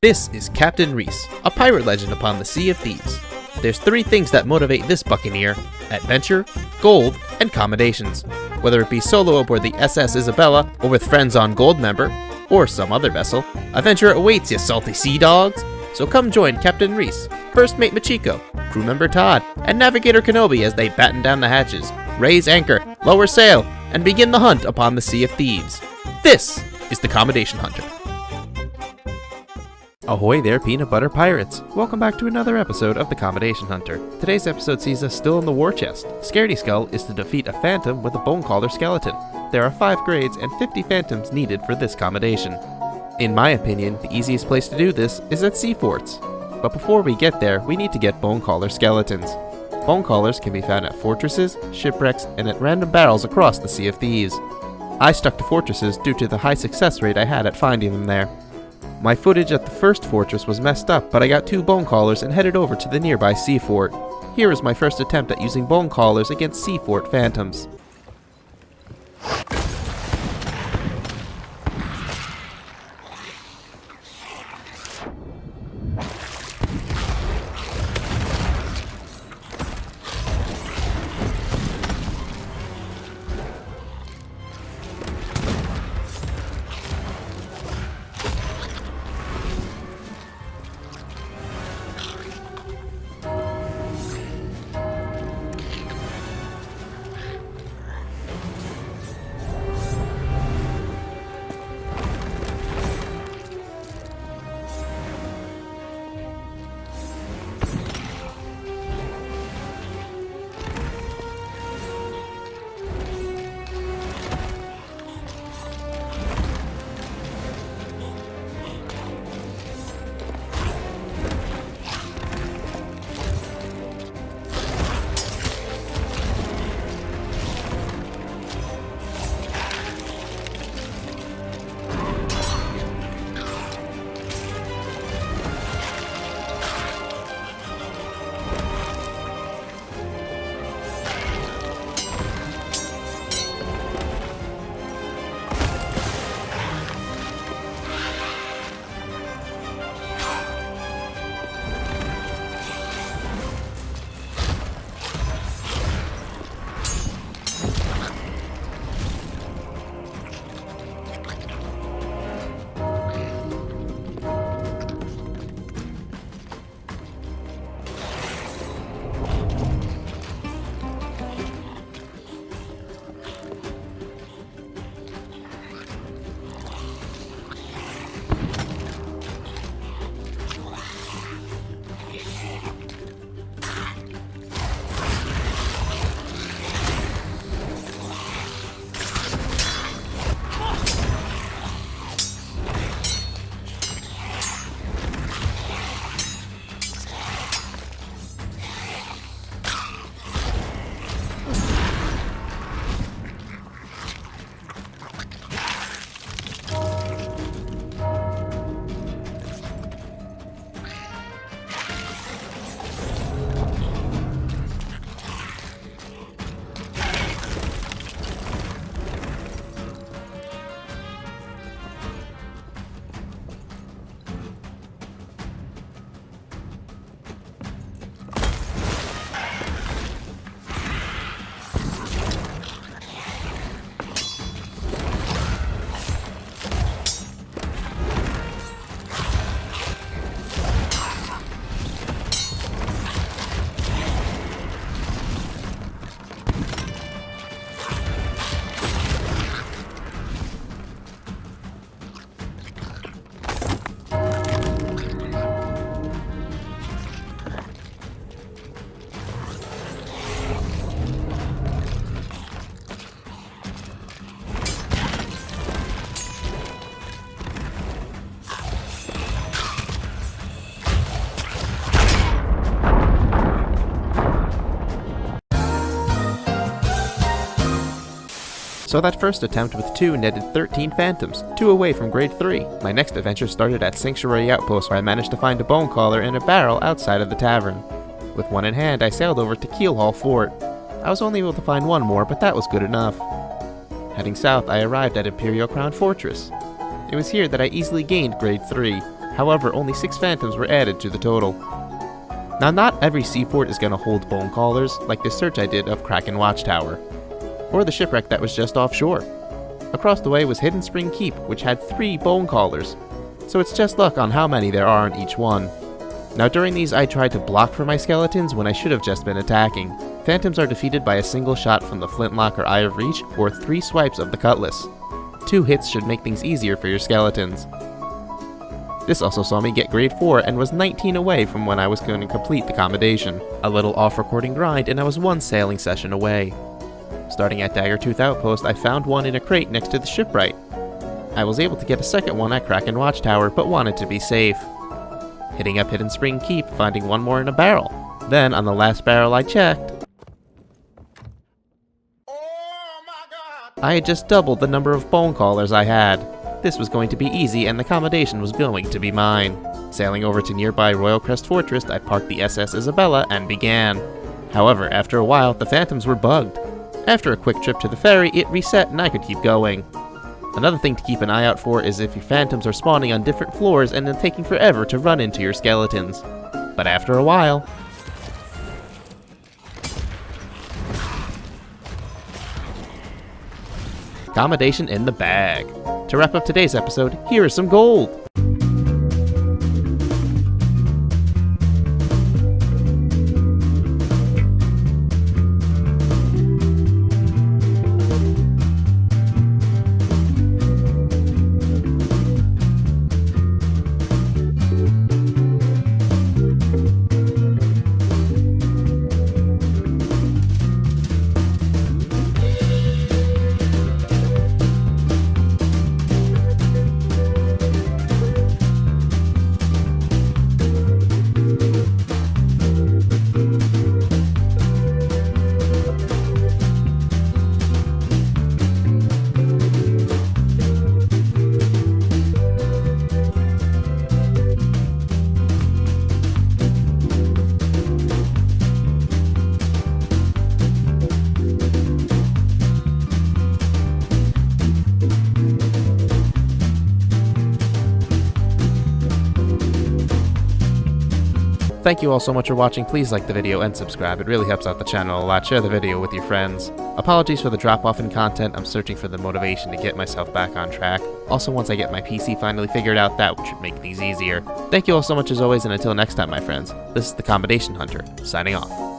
This is Captain Reese, a pirate legend upon the Sea of Thieves. There's 3 things that motivate this buccaneer: adventure, gold, and commendations. Whether it be solo aboard the SS Isabella, or with friends on Goldmember, or some other vessel, adventure awaits you salty sea dogs! So come join Captain Reese, First Mate Machiko, crew member Todd, and Navigator Kenobi as they batten down the hatches, raise anchor, lower sail, and begin the hunt upon the Sea of Thieves. This is the Commendation Hunter. Ahoy there, peanut butter pirates! Welcome back to another episode of the Commendation Hunter. Today's episode sees us still in the war chest. Scaredy Skull is to defeat a phantom with a bone-caller skeleton. There are 5 grades and 50 phantoms needed for this commendation. In my opinion, the easiest place to do this is at sea forts. But before we get there, we need to get bone-caller skeletons. Bone-callers can be found at fortresses, shipwrecks, and at random barrels across the Sea of Thieves. I stuck to fortresses due to the high success rate I had at finding them there. My footage at the first fortress was messed up, but I got 2 bone callers and headed over to the nearby sea fort. Here is my first attempt at using bone callers against sea fort phantoms. So that first attempt with 2 netted 13 phantoms, 2 away from grade 3. My next adventure started at Sanctuary Outpost, where I managed to find a bone caller in a barrel outside of the tavern. With one in hand, I sailed over to Keelhaul Fort. I was only able to find 1 more, but that was good enough. Heading south, I arrived at Imperial Crown Fortress. It was here that I easily gained grade 3. However, only 6 phantoms were added to the total. Now, not every seafort is going to hold bone callers, like the search I did of Kraken Watchtower, or the shipwreck that was just offshore. Across the way was Hidden Spring Keep, which had 3 bone callers, so it's just luck on how many there are on each one. Now, during these I tried to block for my skeletons when I should have just been attacking. Phantoms are defeated by a single shot from the flintlock or Eye of Reach, or 3 swipes of the cutlass. 2 hits should make things easier for your skeletons. This also saw me get grade 4 and was 19 away from when I was going to complete the Commendation. A little off-recording grind and I was 1 sailing session away. Starting at Daggertooth Outpost, I found one in a crate next to the shipwright. I was able to get a second one at Kraken Watchtower, but wanted to be safe. Hitting up Hidden Spring Keep, finding 1 more in a barrel. Then, on the last barrel I checked, I had just doubled the number of bone callers I had. This was going to be easy and the Commendation was going to be mine. Sailing over to nearby Royal Crest Fortress, I parked the SS Isabella and began. However, after a while, the phantoms were bugged. After a quick trip to the ferry, it reset and I could keep going. Another thing to keep an eye out for is if your phantoms are spawning on different floors and then taking forever to run into your skeletons. But after a while, Commendation in the bag. To wrap up today's episode, here is some gold. Thank you all so much for watching. Please like the video and subscribe. It really helps out the channel a lot. Share the video with your friends. Apologies for the drop off in content. I'm searching for the motivation to get myself back on track. Also, once I get my PC finally figured out, that should make things easier. Thank you all so much as always, and until next time, my friends, this is the Commendation Hunter, signing off.